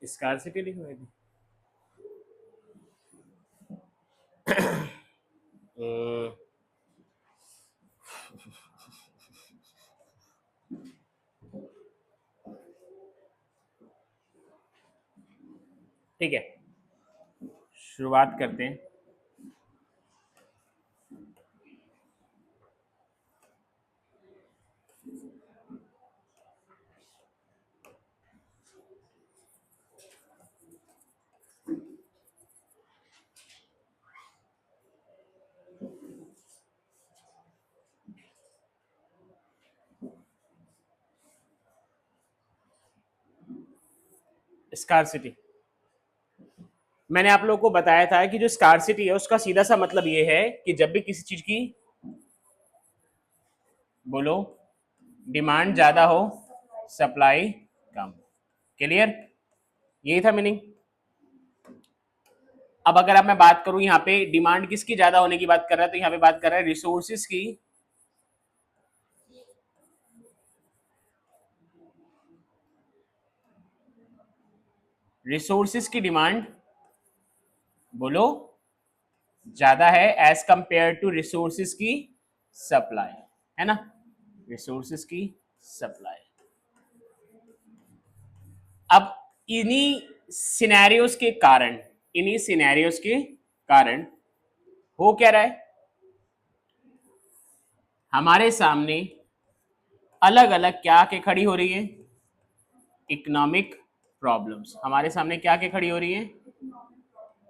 Scarcity लिखी हुई थी। हम्म, ठीक है, शुरुआत करते हैं। स्कार्सिटी, मैंने आप लोगों को बताया था कि जो स्कार्सिटी है उसका सीधा सा मतलब ये है कि जब भी किसी चीज की, बोलो, डिमांड ज्यादा हो, सप्लाई कम। क्लियर? यही था मीनिंग। अब अगर अब मैं बात करूं यहाँ पे डिमांड किसकी ज्यादा होने की बात कर रहा है, तो यहाँ पे बात कर रहा है रिसोर्सेज की, रिसोर्सेज की डिमांड, बोलो, ज्यादा है एज कंपेयर टू रिसोर्सेज की सप्लाई, है ना, रिसोर्सेज की सप्लाई। अब इन्हीं सिनेरियोस के कारण, इन्हीं सिनेरियोस के कारण हो क्या रहा है, हमारे सामने अलग अलग क्या के खड़ी हो रही है, इकोनॉमिक प्रॉब्लम्स। हमारे सामने क्या के खड़ी हो रही है,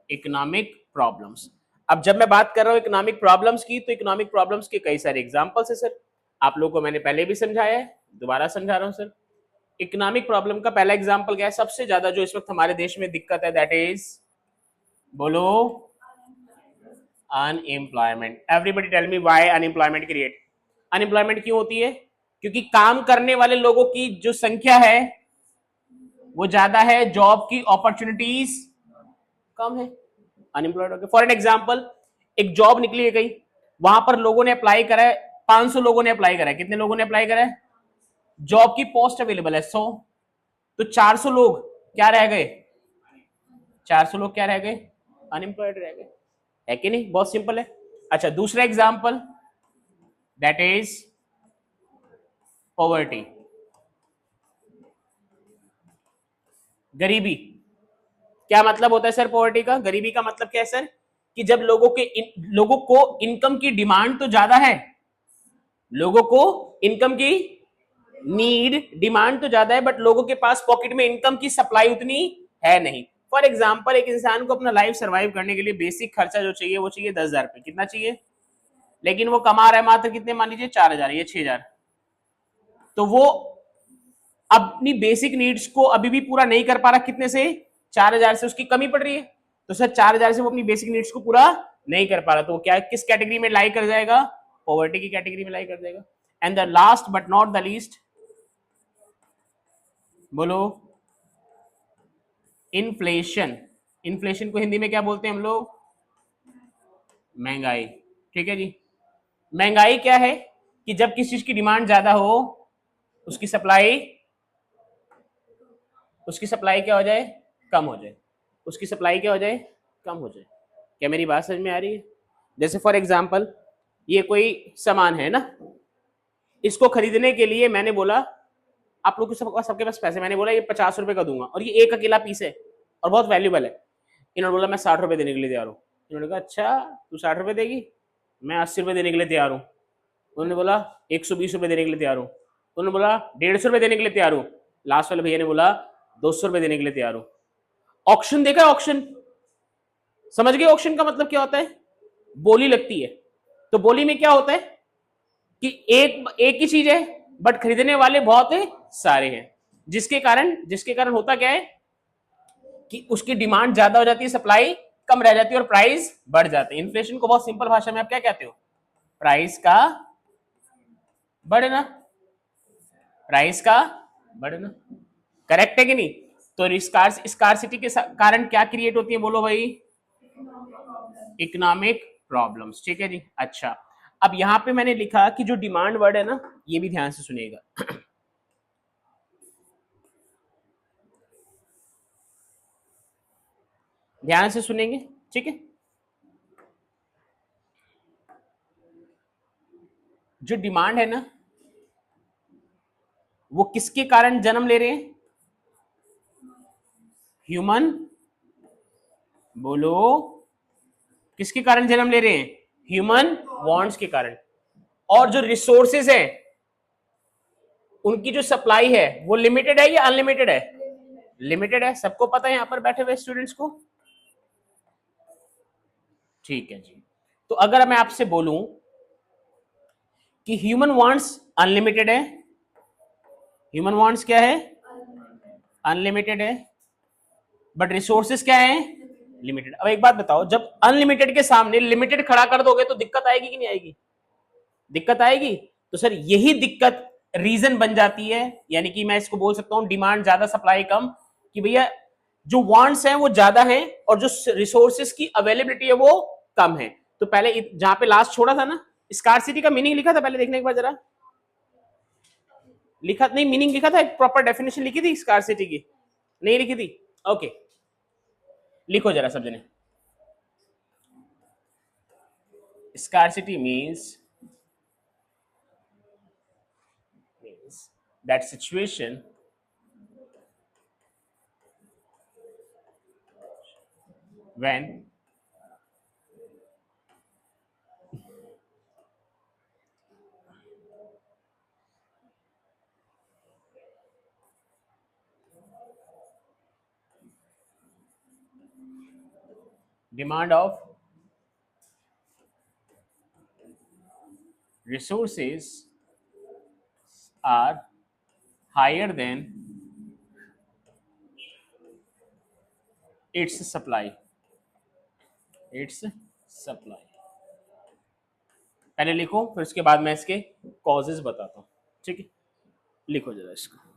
इकोनॉमिक प्रॉब्लम्स। अब जब मैं बात कर रहा हूं इकोनॉमिक प्रॉब्लम्स की, तो इकोनॉमिक प्रॉब्लम्स के कई सारे एग्जांपल्स है सर। आप लोगों को मैंने पहले भी समझाया है, दोबारा समझा रहा हूं सर। इकोनॉमिक प्रॉब्लम का पहला एग्जांपल क्या है, सबसे ज्यादा जो इस वक्त हमारे देश में दिक्कत है, दैट इज, बोलो, unemployment. Everybody tell me why unemployment create, unemployment क्यों होती है? क्योंकि काम करने वाले लोगों की जो संख्या है वो ज्यादा है, जॉब की अपॉर्चुनिटीज कम है, अनएम्प्लॉयड हो गए। फॉर एन एग्जाम्पल, एक जॉब निकली है कहीं, वहां पर लोगों ने अप्लाई करा है, 500 लोगों ने अप्लाई करा है। कितने लोगों ने अप्लाई करा है? जॉब की पोस्ट अवेलेबल है 100, तो 400 लोग क्या रह गए, 400 लोग क्या रह गए, अनएम्प्लॉयड रह गए, है कि नहीं? बहुत सिंपल है। अच्छा, दूसरा एग्जाम्पल, दैट इज पॉवर्टी, गरीबी। क्या मतलब होता है सर पॉवर्टी का, गरीबी का मतलब क्या है सर, कि जब लोगों को इनकम की डिमांड तो ज्यादा है, लोगों को इनकम की नीड, डिमांड तो ज्यादा है, बट लोगों के पास पॉकेट में इनकम की सप्लाई उतनी है नहीं। फॉर एग्जाम्पल, एक इंसान को अपना लाइफ सर्वाइव करने के लिए बेसिक खर्चा जो चाहिए वो चाहिए 10,000 रुपए। कितना चाहिए? लेकिन वो कमा रहा है मात्र कितने, मान लीजिए 4,000 या 6,000, तो वो अपनी बेसिक नीड्स को अभी भी पूरा नहीं कर पा रहा। कितने से? 4,000 से उसकी कमी पड़ रही है। तो सर 4,000 से वो अपनी बेसिक नीड्स को पूरा नहीं कर पा रहा, तो वो क्या, किस कैटेगरी में लाई कर जाएगा? पॉवर्टी की कैटेगरी में लाई कर जाएगा। And the last but not the least, बोलो, इन्फ्लेशन। इन्फ्लेशन को हिंदी में क्या बोलते हैं हम लोग? महंगाई। ठीक है जी। महंगाई क्या है कि जब किसी चीज की डिमांड ज्यादा हो, उसकी सप्लाई, उसकी सप्लाई क्या हो जाए, कम हो जाए, उसकी सप्लाई क्या हो जाए, कम हो जाए। क्या मेरी बात समझ में आ रही है? जैसे फॉर एग्जाम्पल, ये कोई सामान है ना, इसको खरीदने के लिए मैंने बोला, आप लोग सबके पास पैसे, मैंने बोला ये 50 रुपए का दूंगा, और ये एक अकेला पीस है और बहुत वैल्यूबल है। इन्होंने बोला मैं 60 रुपए देने के लिए तैयार हूँ। इन्होंने कहा अच्छा तू 60 रुपए देगी, मैं 80 रुपए देने के लिए तैयार हूँ। उन्होंने बोला 120 रुपए देने के लिए तैयार हूँ। उन्होंने बोला 150 रुपए देने के लिए तैयार हूँ। लास्ट वाले भैया ने बोला 200 रुपए देने के लिए तैयार हूँ। ऑक्शन देखा है? ऑक्शन समझ गए? ऑक्शन का मतलब क्या होता है? बोली लगती है। तो बोली में क्या होता है कि एक एक ही चीज है बट खरीदने वाले बहुत सारे हैं, जिसके कारण होता क्या है कि उसकी डिमांड ज्यादा हो जाती है, सप्लाई कम रह जाती है और प्राइस बढ़ जाते हैं। इन्फ्लेशन को बहुत सिंपल भाषा में आप क्या कहते हो? प्राइस का बढ़ना, प्राइस का बढ़ना। करेक्ट है कि नहीं? तो स्कार्सिटी के कारण क्या क्रिएट होती है, बोलो भाई? Economic problems. ठीक है जी। अच्छा, अब यहां पे मैंने लिखा कि जो डिमांड वर्ड है ना, ये भी ध्यान से सुनिएगा। ध्यान से सुनेंगे, ठीक है। जो डिमांड है ना, वो किसके कारण जन्म ले रहे हैं? ह्यूमन, बोलो, किसके कारण जन्म ले रहे हैं? ह्यूमन वांट्स के कारण। और जो रिसोर्सेज है, उनकी जो सप्लाई है वो लिमिटेड है या अनलिमिटेड है? लिमिटेड है, सबको पता है यहां पर बैठे हुए स्टूडेंट्स को। ठीक है जी। तो अगर मैं आपसे बोलूं कि ह्यूमन वांट्स अनलिमिटेड है, ह्यूमन वांट्स क्या है? अनलिमिटेड है, बट रिसोर्सेस क्या है? लिमिटेड। अब एक बात बताओ, जब अनलिमिटेड के सामने लिमिटेड खड़ा कर दोगे तो दिक्कत आएगी कि नहीं आएगी? दिक्कत आएगी। तो सर यही दिक्कत रीजन बन जाती है, यानी कि मैं इसको बोल सकता हूं डिमांड ज्यादा सप्लाई कम, कि भैया जो वांट्स हैं वो ज्यादा हैं और जो रिसोर्सेस की अवेलेबिलिटी है वो कम है। तो पहले जहां पे लास्ट छोड़ा था ना, स्कार्सिटी का मीनिंग लिखा था, पहले देखने एक बार जरा। लिखा नहीं, मीनिंग लिखा था, एक प्रॉपर डेफिनेशन लिखी थी स्कार्सिटी की? नहीं लिखी थी? ओके, लिखो जरा सब जने। Scarcity means that situation when demand of resources are higher than its supply, its supply। पहले लिखो, फिर उसके बाद मैं इसके कॉजेज बताता हूं, ठीक है। लिखो जरा इसको।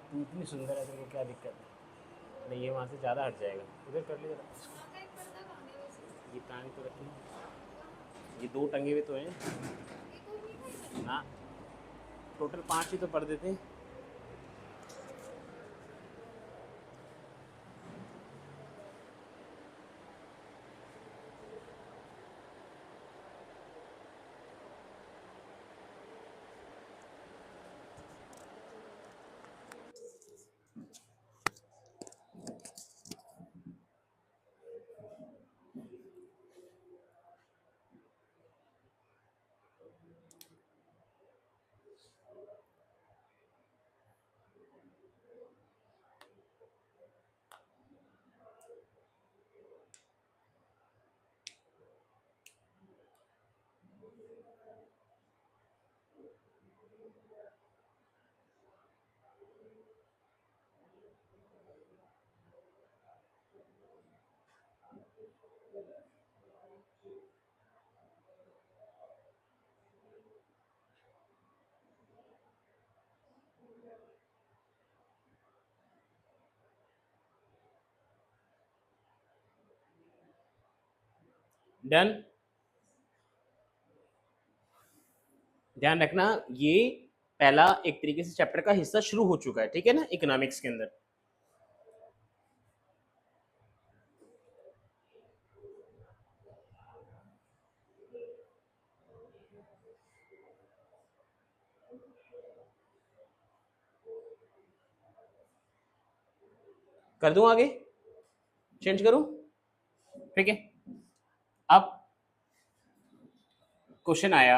तू इतनी सुंदर है, तेरे को क्या दिक्कत है? नहीं, ये वहां से ज्यादा हट जाएगा, उधर कर लीजिए। ये टांग तो रखी, ये दो टंगे हुए तो हैं ना, टोटल 5 ही तो पर्दे थे। डन। ध्यान रखना, ये पहला एक तरीके से चैप्टर का हिस्सा शुरू हो चुका है, ठीक है ना, इकोनॉमिक्स के अंदर। कर दूं आगे, चेंज करूं? ठीक है। अब क्वेश्चन आया,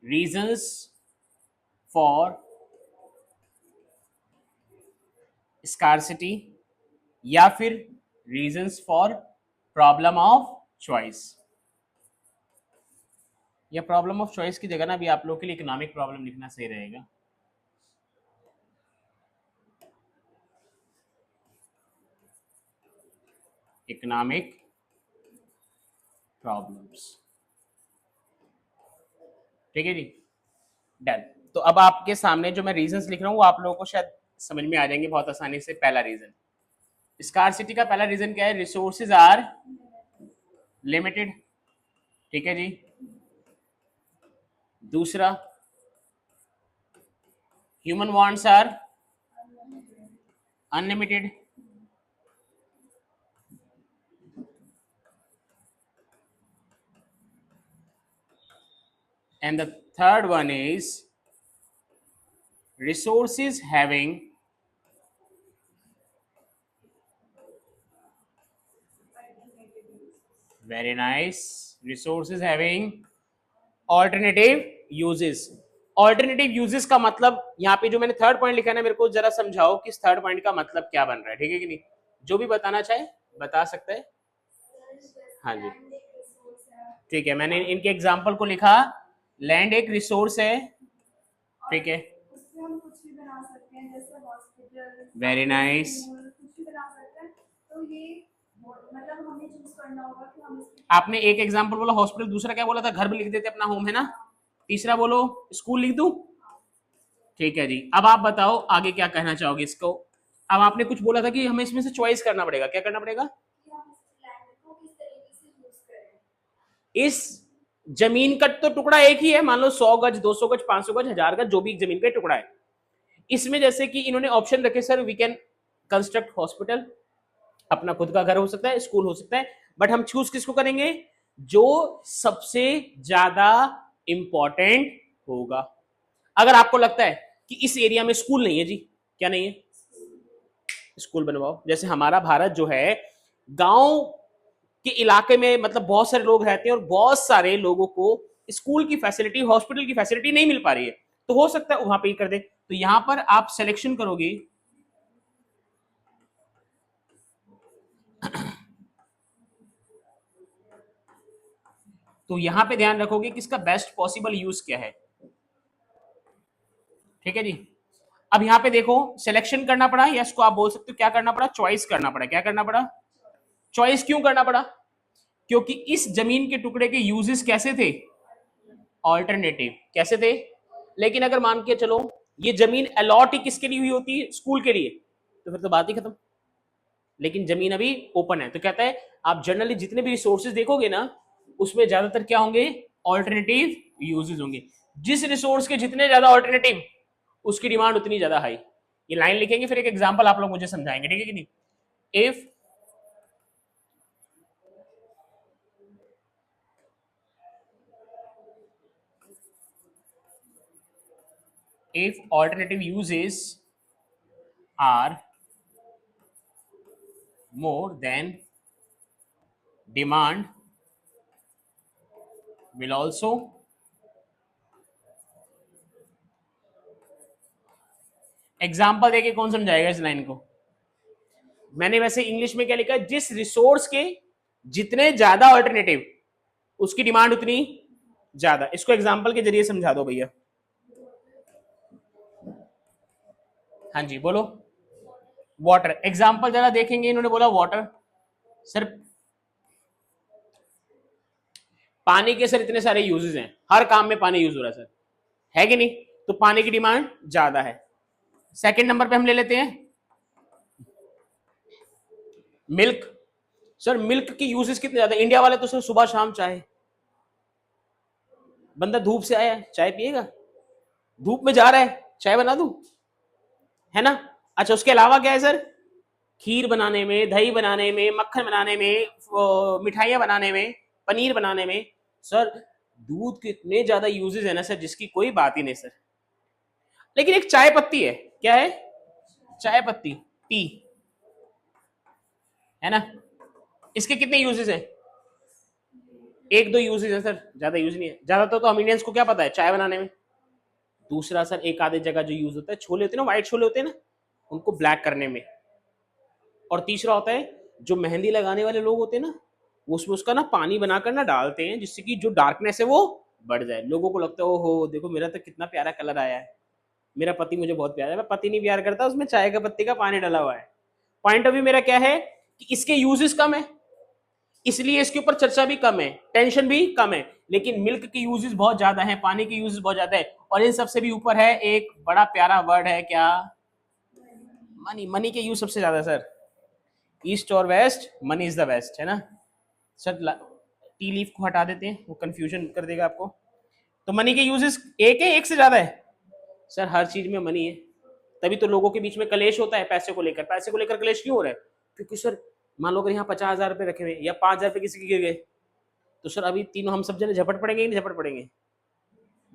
रीजंस फॉर स्कार्सिटी या फिर reasons for problem of choice. या प्रॉब्लम ऑफ चॉइस की जगह ना अभी आप लोगों के लिए इकोनॉमिक प्रॉब्लम लिखना सही रहेगा। इकोनॉमिक प्रॉब्लम्स, ठीक है जी, डन। तो अब आपके सामने जो मैं रीजंस लिख रहा हूँ वो आप लोगों को शायद समझ में आ जाएंगे बहुत आसानी से। पहला रीजन, स्कार्सिटी का पहला रीजन क्या है? रिसोर्सेज आर लिमिटेड, ठीक है जी। दूसरा, human wants are unlimited. And the third one is resources having very nice, resources having alternative uses। Alternative uses का मतलब यहाँ पे जो मैंने थर्ड पॉइंट लिखा है ना, मेरे को जरा समझाओ कि इस थर्ड पॉइंट का मतलब क्या बन रहा है, ठीक है कि नहीं? जो भी बताना चाहे बता सकते हैं। हाँ जी, ठीक है, मैंने इनके एग्जाम्पल को लिखा। लैंड एक रिसोर्स है, ठीक है, वेरी नाइस। आपने एक एग्जाम्पल बोला हॉस्पिटल, दूसरा क्या बोला था? घर भी लिख देते अपना होम, है ना? तीसरा बोलो स्कूल लिख दूं? ठीक है जी। अब आप बताओ आगे क्या कहना चाहोगे इसको। अब आपने कुछ बोला था कि हमें इसमें से चॉइस करना पड़ेगा, क्या करना पड़ेगा? इस जमीन का तो टुकड़ा एक ही है, मान लो 100 गज, 200 गज, 500 गज, 1000 गज, जो भी जमीन का टुकड़ा है। इसमें जैसे कि इन्होंने ऑप्शन रखे, sir we can construct hospital, अपना खुद का घर हो सकता है, स्कूल हो सकता है, बट हम चूज किसको करेंगे? जो सबसे ज्यादा इंपॉर्टेंट होगा। अगर आपको लगता है कि इस एरिया में स्कूल नहीं है जी, क्या नहीं है, स्कूल बनवाओ। जैसे हमारा भारत जो है, गांव के इलाके में मतलब बहुत सारे लोग रहते हैं और बहुत सारे लोगों को स्कूल की फैसिलिटी, हॉस्पिटल की फैसिलिटी नहीं मिल पा रही है, तो हो सकता है वहां पे ही कर दे। तो यहां पर आप सिलेक्शन करोगे, तो यहां पे ध्यान रखोगे कि इसका बेस्ट पॉसिबल यूज क्या है, ठीक है जी। अब यहाँ पे देखो सिलेक्शन करना पड़ा, या इसको आप बोल सकते हो क्या करना पड़ा? चॉइस करना पड़ा। क्या करना पड़ा? चॉइस क्यों करना पड़ा? क्योंकि इस जमीन के टुकड़े के यूजेस कैसे थे? ऑल्टरनेटिव, कैसे थे? लेकिन अगर मान के चलो ये जमीन अलॉट ही किसके लिए हुई होती है? स्कूल के लिए, तो फिर तो बात ही खत्म। लेकिन जमीन अभी ओपन है, तो कहता है आप जनरली जितने भी रिसोर्सेज देखोगे ना, उसमें ज्यादातर क्या होंगे? ऑल्टरनेटिव यूजेस होंगे। जिस रिसोर्स के जितने ज्यादा ऑल्टरनेटिव, उसकी डिमांड उतनी ज्यादा हाई। ये लाइन लिखेंगे, फिर एक एग्जांपल आप लोग मुझे समझाएंगे, ठीक है कि नहीं? If alternative uses are more than demand will also example देके कौन समझाएगा इस लाइन को? मैंने वैसे इंग्लिश में क्या लिखा है? जिस रिसोर्स के जितने ज्यादा ऑल्टरनेटिव, उसकी डिमांड उतनी ज्यादा। इसको एग्जाम्पल के जरिए समझा दो भैया। हाँ जी बोलो। वाटर, एग्जाम्पल जरा देखेंगे। इन्होंने बोला वाटर, सर पानी के सर इतने सारे यूजेस हैं, हर काम में पानी यूज हो रहा है सर, है कि नहीं? तो पानी की डिमांड ज्यादा है। सेकंड नंबर पे हम ले लेते हैं मिल्क। सर मिल्क की यूजेस कितने ज्यादा? इंडिया वाले तो सर सुबह शाम चाय, बंदा धूप से आया चाय पिएगा, धूप में जा रहा है चाय बना दूं, है ना? अच्छा उसके अलावा क्या है सर? खीर बनाने में, दही बनाने में, मक्खन बनाने में, मिठाइयाँ बनाने में, पनीर बनाने में। सर दूध के इतने ज्यादा यूजेस है ना सर, जिसकी कोई बात ही नहीं सर। लेकिन एक चाय पत्ती है, क्या है? चाय पत्ती, टी, है ना? इसके कितने यूजेस हैं? एक दो यूजेज है सर, ज्यादा यूज नहीं है। ज्यादातर तो हम इंडियंस को क्या पता है, चाय बनाने में। दूसरा सर एक आधे जगह जो यूज होता है, छोले होते हैं ना, व्हाइट छोले होते हैं ना, उनको ब्लैक करने में। और तीसरा होता है जो मेहंदी लगाने वाले लोग होते हैं ना, वो उसमें उसका ना पानी बनाकर ना डालते हैं, जिससे कि जो डार्कनेस है वो बढ़ जाए। लोगों को लगता है ओहो देखो मेरा तो कितना प्यारा कलर आया है, मेरा पति मुझे बहुत प्यार है। मैं पति नहीं प्यार करता, उसमें चाय का पत्ती का पानी डाला हुआ है। पॉइंट ऑफ व्यू मेरा क्या है कि इसके यूजेस कम है, इसलिए इसके ऊपर चर्चा भी कम है, टेंशन भी कम है। लेकिन मिल्क के यूजेस बहुत ज्यादा है, पानी के यूजेस बहुत ज्यादा है। और इन सबसे भी ऊपर है एक बड़ा प्यारा वर्ड है क्या, मनी। मनी के यूज सबसे ज्यादा सर, ईस्ट और west, money is the best, है ना सर। टी लीफ को हटा देते हैं, वो कंफ्यूजन कर देगा आपको। तो मनी के यूजेस एक है, एक से ज्यादा है सर, हर चीज में मनी है। तभी तो लोगों के बीच में कलेश होता है पैसे को लेकर। पैसे को लेकर कलेश क्यों हो रहा है, क्योंकि सर मान लो अगर यहाँ 50,000 रुपए रखे हुए या 5,000 रुपए किसी के गिर गए, तो सर अभी तीनों हम सब जने झपट पड़ेंगे नहीं झपट पड़ेंगे,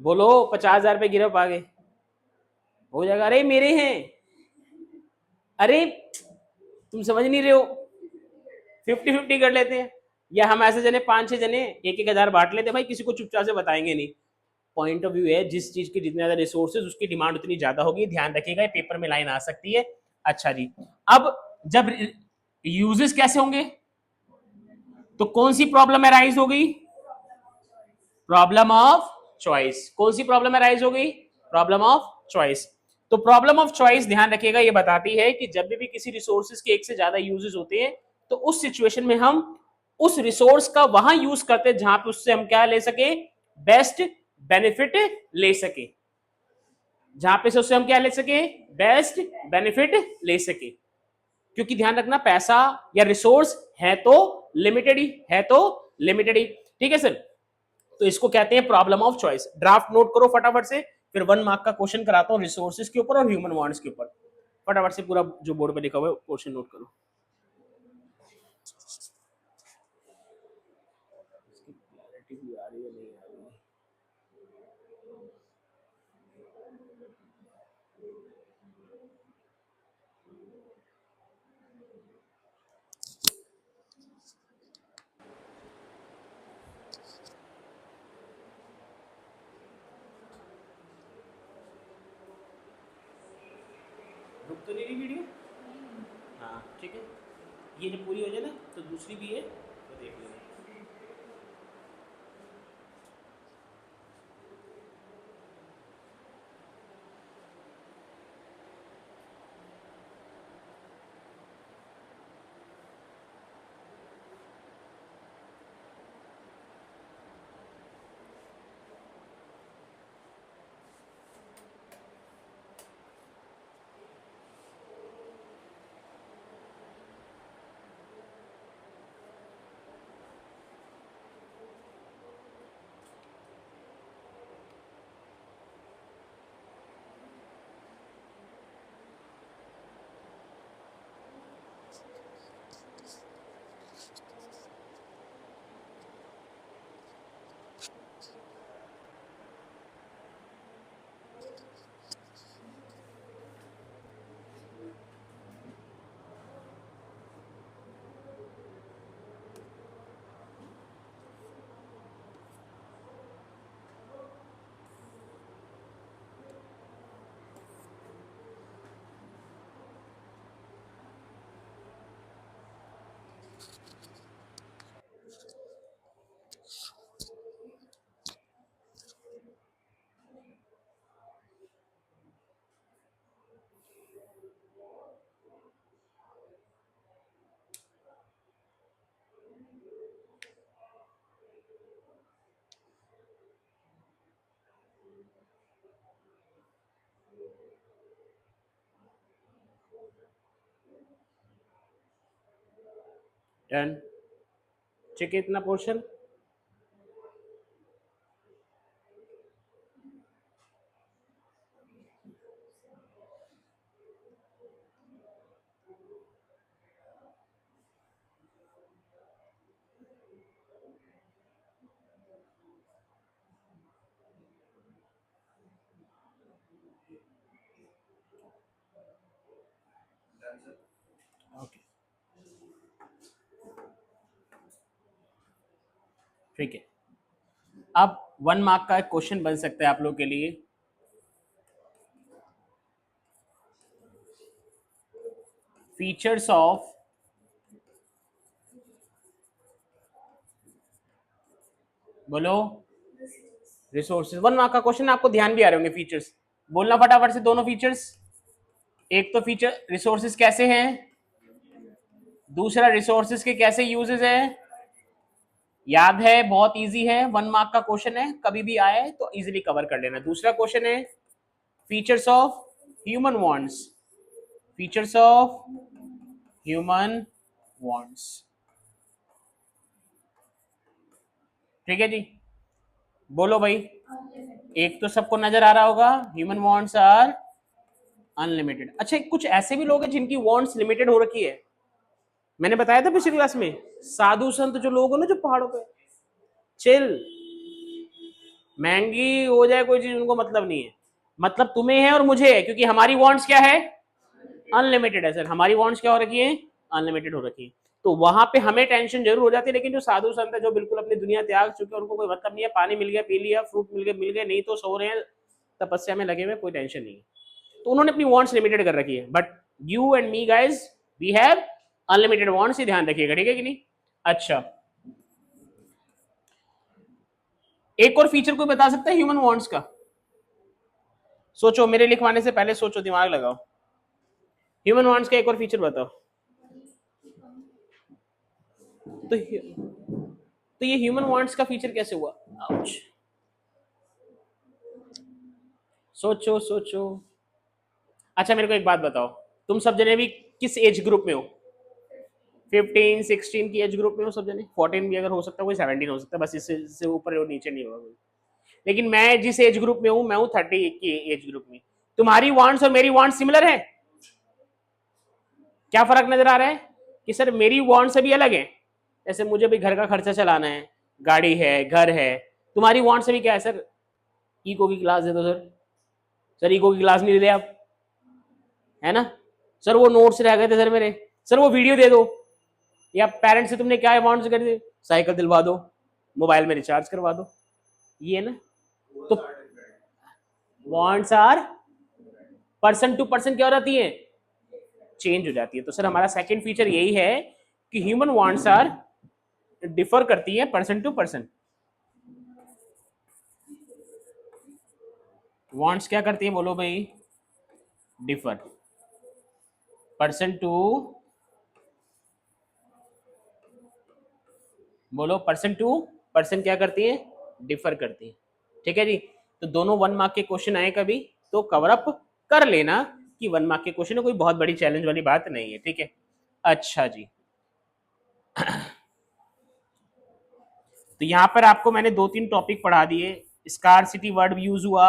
बोलो 50,000 रुपए गिरफ आ गए, हो जाएगा अरे मेरे हैं, अरे तुम समझ नहीं रहे हो, 50-50 कर लेते हैं। या हम ऐसे जने 5-6 जने एक एक हजार बांट लेते हैं, भाई किसी को चुपचाप से बताएंगे नहीं। पॉइंट ऑफ व्यू है जिस चीज की जितने ज्यादा रिसोर्सेज उसकी डिमांड उतनी ज्यादा होगी, ध्यान रखिएगा, ये पेपर में लाइन आ सकती है। अच्छा जी, अब जब यूजेस कैसे होंगे, तो कौन सी प्रॉब्लम अराइज हो गई, प्रॉब्लम ऑफ चॉइस। कौन सी प्रॉब्लम अराइज हो गई, प्रॉब्लम ऑफ चॉइस। तो प्रॉब्लम ऑफ चॉइस ध्यान रखिएगा, ये बताती है कि जब भी किसी रिसोर्सेज के एक से ज्यादा यूजेस होते हैं, तो उस सिचुएशन में हम उस रिसोर्स का वहां यूज करते हैं जहां पे उससे हम क्या ले सके, बेस्ट बेनिफिट ले सके, जहां पे से उससे हम क्या ले सके, बेस्ट बेनिफिट ले सके। क्योंकि ध्यान रखना पैसा या रिसोर्स है तो लिमिटेड ही है, तो लिमिटेड ही, ठीक है सर। तो इसको कहते हैं problem of choice. Draft note करो फटाफट से, फिर 1 मार्क का क्वेश्चन कराता हूं रिसोर्सेज के ऊपर और ह्यूमन वांट्स के ऊपर। फटाफट से पूरा जो बोर्ड पे लिखा हुआ है क्वेश्चन नोट करो। क्लैरिटी भी आ रही है नहीं आ रही है, रुक तो नहीं रही वीडियो। हाँ ठीक है, ये जब पूरी हो जाए ना तो दूसरी भी है, तो देख लेना। डन, ठीक है इतना पोर्शन। ओके ठीक है, अब 1 मार्क का एक क्वेश्चन बन सकता है आप लोग के लिए। फीचर्स ऑफ बोलो रिसोर्सेज, 1 मार्क का क्वेश्चन, आपको ध्यान भी आ रहे होंगे फीचर्स, बोलना फटाफट से दोनों फीचर्स। एक तो फीचर रिसोर्सेज कैसे हैं, दूसरा रिसोर्सेज के कैसे यूजेस है, याद है बहुत इजी है, 1 मार्क का क्वेश्चन है, कभी भी आए तो इजीली कवर कर लेना। दूसरा क्वेश्चन है features of human wants, features of human wants, ठीक है जी, बोलो भाई। एक तो सबको नजर आ रहा होगा, ह्यूमन वांट्स आर अनलिमिटेड। अच्छा, कुछ ऐसे भी लोग हैं जिनकी वांट्स लिमिटेड हो रखी है, मैंने बताया था पिछली क्लास में, साधु संत जो लोग हो ना, जो पहाड़ों पे चिल, महंगी हो जाए कोई चीज उनको मतलब नहीं है, मतलब तुम्हें है और मुझे है, क्योंकि हमारी वांट्स क्या है, अनलिमिटेड है सर, हमारी वांट्स क्या हो रखी है, अनलिमिटेड हो रखी है। तो वहां पे हमें टेंशन जरूर हो जाती है, लेकिन जो साधु संत है, जो बिल्कुल अपनी दुनिया त्याग चुके हैं, उनको कोई मतलब नहीं है, पानी मिल गया पी लिया, फ्रूट मिल गए, नहीं तो सो रहे हैं तपस्या में लगे हुए, कोई टेंशन नहीं है। तो उन्होंने अपनी वांट्स लिमिटेड कर रखी है, but you and me guys we have unlimited wants, ही ध्यान रखिएगा, ठीक है कि नहीं। अच्छा, एक और फीचर कोई बता सकता है ह्यूमन वांट्स का, सोचो, मेरे लिखवाने से पहले सोचो, दिमाग लगाओ, ह्यूमन वांट्स का एक और फीचर बताओ। तो ये ह्यूमन वांट्स का फीचर कैसे हुआ, आउच, सोचो सोचो। अच्छा मेरे को एक बात बताओ, तुम सब जने भी किस एज ग्रुप में हो, 15-16 की एज ग्रुप में हो सब जने, 14 भी अगर हो सकता है, कोई 17 हो सकता है, बस इससे ऊपर और नीचे नहीं होगा कोई। लेकिन मैं जिस एज ग्रुप में हूं, मैं हूं 30 की एज ग्रुप में। तुम्हारी वांट्स और मेरी वांट्स सिमिलर है, क्या फर्क नजर आ रहा है कि सर मेरी वांट्स अभी अलग है, जैसे मुझे भी घर का खर्चा चलाना है, गाड़ी है, घर है, तुम्हारी वांट्स अभी क्या है, सर इको की क्लास दे दो सर, सर इको की क्लास नहीं दे आप, है ना, सर वो नोट्स रह गए थे सर मेरे, सर वो वीडियो दे दो, या पेरेंट्स से तुमने क्या वांट्स कर दिए, साइकिल दिलवा दो, मोबाइल में रिचार्ज करवा दो, ये है ना। तो wants are person to person क्या हो जाती है, चेंज हो जाती है। तो सर हमारा सेकंड फीचर यही है कि ह्यूमन वांट्स आर डिफर करती है पर्सन टू पर्सन। वांट्स क्या करती है बोलो भाई, डिफर, पर्सन टू, बोलो पर्सन टू पर्सन क्या करती है, डिफर करती है, ठीक है जी। तो दोनों 1 मार्क के क्वेश्चन आए कभी तो कवर अप कर लेना कि 1 मार्क के क्वेश्चन है, कोई बहुत बड़ी चैलेंज वाली बात नहीं है, ठीक है। अच्छा जी, तो यहाँ पर आपको मैंने 2-3 टॉपिक पढ़ा दिए, स्कार्सिटी वर्ड यूज हुआ,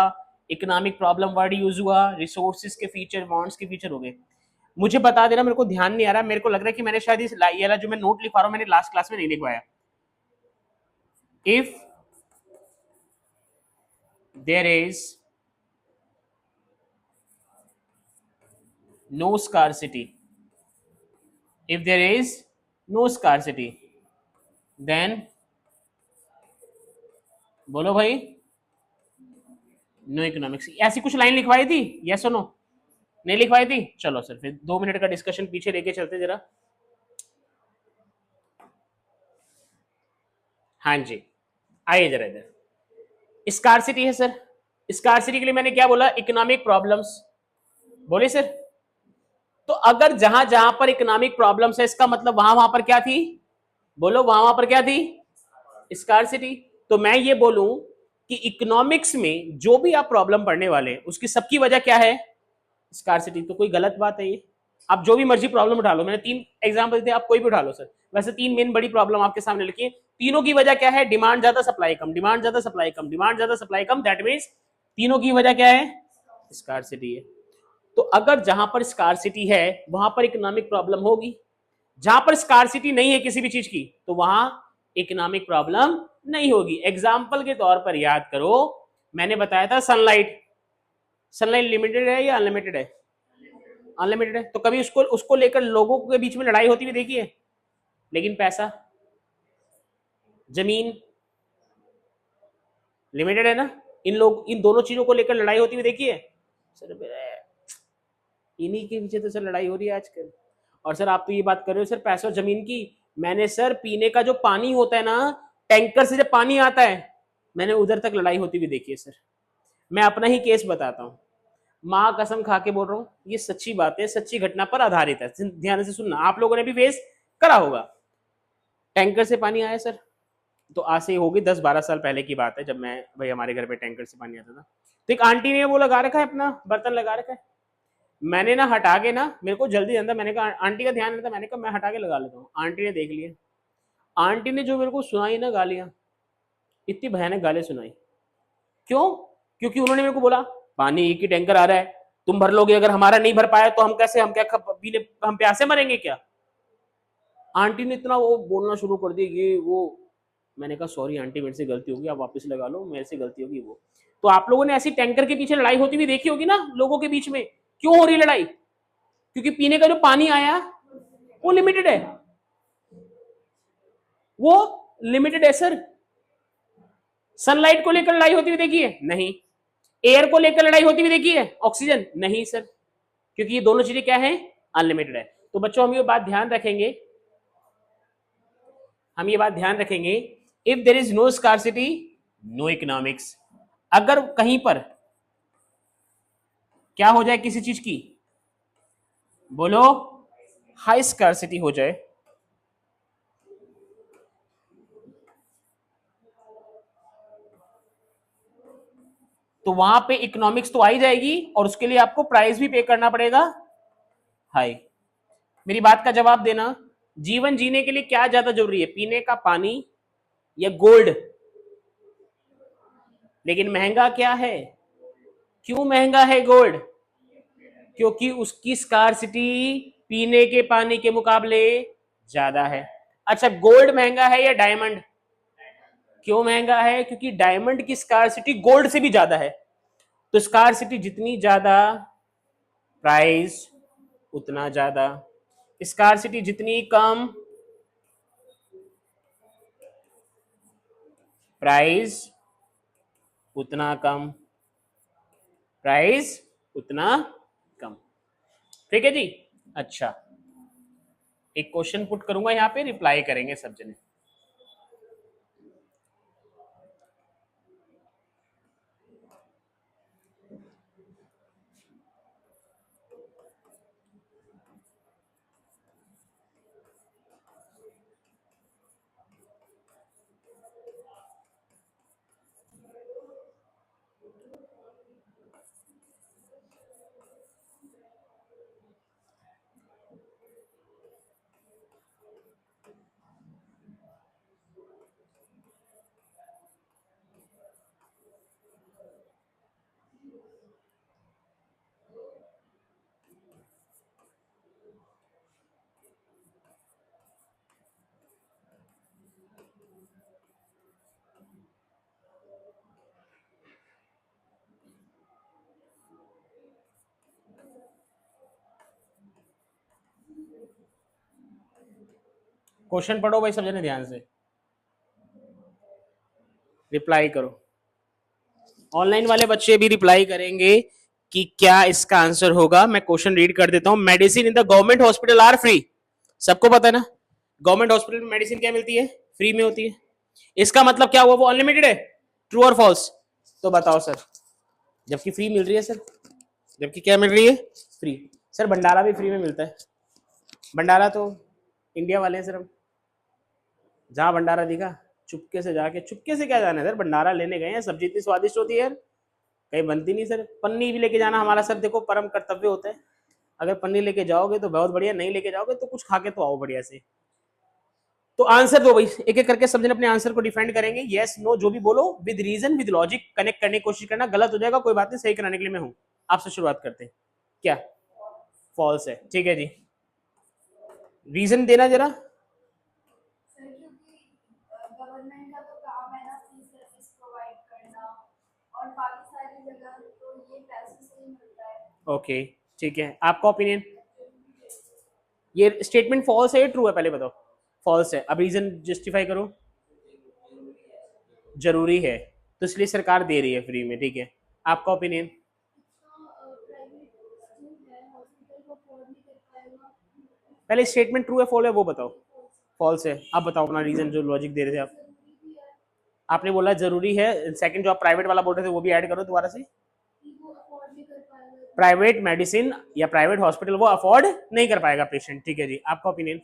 इकोनॉमिक प्रॉब्लम वर्ड यूज हुआ, रिसोर्सेज के फीचर, वांट्स के फीचर हो गए। मुझे बता देना, मेरे को ध्यान नहीं आ रहा, मेरे को लग रहा है कि मैंने शायद इस ये वाला जो मैं नोट लिखवा रहा हूँ मैंने लास्ट क्लास में नहीं लिखवाया। If there is no scarcity, if there is no scarcity then, बोलो भाई, नो इकोनॉमिक्स, ऐसी कुछ लाइन लिखवाई थी, यस और नो, नहीं लिखवाई थी, चलो सर फिर 2 मिनट का डिस्कशन पीछे लेके चलते जरा। हाँ जी, आइए जरा इधर, स्कार्सिटी है सर, स्कार्सिटी के लिए मैंने क्या बोला, इकोनॉमिक प्रॉब्लम्स, बोले सर। तो अगर जहां जहां पर इकोनॉमिक प्रॉब्लम्स है, इसका मतलब वहां वहां पर क्या थी, बोलो वहां वहां पर क्या थी, स्कार्सिटी। तो मैं ये बोलूं कि इकोनॉमिक्स में जो भी आप प्रॉब्लम पढ़ने वाले हैं उसकी सबकी वजह क्या है, स्कार्सिटी। तो कोई गलत बात है ये, आप जो भी मर्जी प्रॉब्लम उठा लो, मैंने 3 एग्जांपल दिए, आप कोई भी उठा लो सर, वैसे 3 मेन बड़ी प्रॉब्लम आपके सामने लिखी है, तीनों की वजह क्या है, डिमांड ज्यादा सप्लाई कम, डिमांड ज्यादा सप्लाई कम, डिमांड ज्यादा सप्लाई कम, दैट मींस तीनों की वजह क्या है, स्कार्सिटी है। तो अगर जहां पर स्कार्सिटी है वहां पर इकोनॉमिक प्रॉब्लम होगी, जहां पर स्कार्सिटी नहीं है किसी भी चीज की तो वहां इकोनॉमिक प्रॉब्लम नहीं होगी। एग्जाम्पल के तौर पर याद करो, मैंने बताया था सनलाइट, सनलाइट लिमिटेड है या अनलिमिटेड है, अनलिमिटेड है, तो कभी उसको उसको लेकर लोगों के बीच में लड़ाई होती हुई देखी है, लेकिन पैसा, जमीन, लिमिटेड है ना। इन दोनों चीजों को लेकर लड़ाई होती हुई देखी है सर। इन्हीं के पीछे तो सर लड़ाई हो रही है आजकल। और सर आप तो ये बात कर रहे हो सर पैसे और जमीन की। मैंने सर पीने का जो पानी होता है ना, टैंकर से जब पानी आता है, मैंने उधर तक लड़ाई होती हुई देखी है सर। मैं अपना ही केस बताता हूँ, माँ कसम खा के बोल रहा हूँ, ये सच्ची बात है, सच्ची घटना पर आधारित है, ध्यान से सुनना, आप लोगों ने भी फेस करा होगा। टैंकर से पानी आया सर, तो आज से होगी 10-12 साल पहले की बात है, जब मैं भाई हमारे घर पे टैंकर से पानी आता था। तो एक आंटी ने वो लगा रखा है, अपना बर्तन लगा रखा है। मैंने ना हटा के ना, मेरे को जल्दी अंदर, मैंने कहा आंटी का ध्यान रहता, मैंने कहा मैं हटा के लगा लेता हूँ। आंटी ने देख लिया, आंटी ने जो मेरे को सुनाई ना गालियां, इतनी भयानक गालियां सुनाई। क्यों? क्योंकि उन्होंने मेरे को बोला पानी एक ही टैंकर आ रहा है, तुम भर लोगे, अगर हमारा नहीं भर पाया तो हम कैसे, हम क्या पीने, हम प्यासे मरेंगे क्या? आंटी ने इतना वो बोलना शुरू कर दिया ये वो। मैंने कहा सॉरी आंटी, मेरे से गलती होगी, आप वापस लगा लो, मेरे से गलती होगी वो। तो आप लोगों ने ऐसी टैंकर के पीछे लड़ाई होती हुई देखी होगी ना लोगों के बीच में। क्यों हो रही लड़ाई? क्योंकि पीने का जो पानी आया वो लिमिटेड है, वो लिमिटेड है सर। सनलाइट को लेकर लड़ाई होती हुई देखी है? नहीं। एयर को लेकर लड़ाई होती हुई देखी है? ऑक्सीजन? नहीं सर, क्योंकि ये दोनों चीजें क्या है, अनलिमिटेड है। तो बच्चों हम ये बात ध्यान रखेंगे, हम ये बात ध्यान रखेंगे, if there is no scarcity no economics. अगर कहीं पर क्या हो जाए किसी चीज की, बोलो, हाई स्कार्सिटी हो जाए, तो वहां पे इकोनॉमिक्स तो आ ही जाएगी, और उसके लिए आपको प्राइस भी पे करना पड़ेगा हाई। मेरी बात का जवाब देना, जीवन जीने के लिए क्या ज्यादा जरूरी है, पीने का पानी या गोल्ड? लेकिन महंगा क्या है? क्यों महंगा है गोल्ड? क्योंकि उसकी स्कार्सिटी पीने के पानी के मुकाबले ज्यादा है। अच्छा, गोल्ड महंगा है या डायमंड? क्यों महंगा है? क्योंकि डायमंड की स्कार्सिटी गोल्ड से भी ज्यादा है। तो स्कार्सिटी जितनी ज्यादा, प्राइस उतना ज्यादा। स्कार्सिटी जितनी कम, प्राइस उतना कम, प्राइस उतना कम। ठीक है जी। अच्छा, एक क्वेश्चन पुट करूंगा यहाँ पे, रिप्लाई करेंगे सब जने। क्वेश्चन पढ़ो भाई सब जने ध्यान से, रिप्लाई करो। ऑनलाइन वाले बच्चे भी रिप्लाई करेंगे कि क्या इसका आंसर होगा। मैं क्वेश्चन रीड कर देता हूं। Medicine in the government hospital are free. सबको पता है ना, गवर्नमेंट हॉस्पिटल में मेडिसिन क्या मिलती है, फ्री में होती है। इसका मतलब क्या हुआ, वो अनलिमिटेड है? ट्रू और फॉल्स? तो बताओ सर, जबकि फ्री मिल रही है सर, जबकि क्या मिल रही है, फ्री। सर भंडारा भी फ्री में मिलता है। भंडारा तो इंडिया वाले हैं सर हम। जहां भंडारा दिखा चुपके से जाके, चुपके से क्या जाना है सर, भंडारा लेने गए हैं, सब्जी इतनी स्वादिष्ट होती है यार, कहीं बनती नहीं सर। पन्नी भी लेके जाना हमारा सर देखो परम कर्तव्य होता है। अगर पन्नी लेके जाओगे तो बहुत बढ़िया, नहीं लेके जाओगे तो कुछ खा के तो आओ बढ़िया से। तो आंसर दो भाई, एक एक करके सब जन अपने आंसर को डिफेंड करेंगे, यस नो जो भी बोलो, with reason with logic connect करने की कोशिश करना। गलत हो जाएगा कोई बात नहीं, सही कराने के लिए मैं हूं। आपसे शुरुआत करते हैं। क्या फॉल्स है? ठीक है जी, रीजन देना जरा। सर क्योंकि गवर्नमेंट का तो काम है ना फ्री सर्विस प्रोवाइड करना, और बाकी सारी जगह तो ये पैसे से ही मिलता है। ओके ठीक है, आपका ओपिनियन? ये स्टेटमेंट फॉल्स है या ट्रू है, पहले बताओ। फॉल्स है, अब रीजन जस्टिफाई करो। जरूरी है, तो इसलिए सरकार दे रही है फ्री में, ठीक है। आपका ओपिनियन? प्राइवेट स्कूल है हॉस्पिटल को अफोर्ड नहीं कर पाएगा। पहले स्टेटमेंट ट्रू है फॉल्स है वो बताओ। फॉल्स है। आप बताओ अपना रीजन, जो लॉजिक दे रहे थे आप। जरूरी भी है आपने बोला जरूरी है, सेकंड जो आप प्राइवेट वाला बोल रहे थे वो भी ऐड करो दोबारा से। कि वो अफोर्ड नहीं कर पाएगा। प्राइवेट मेडिसिन या प्राइवेट हॉस्पिटल वो अफोर्ड नहीं कर पाएगा पेशेंट, ठीक है जी। आपका ओपिनियन?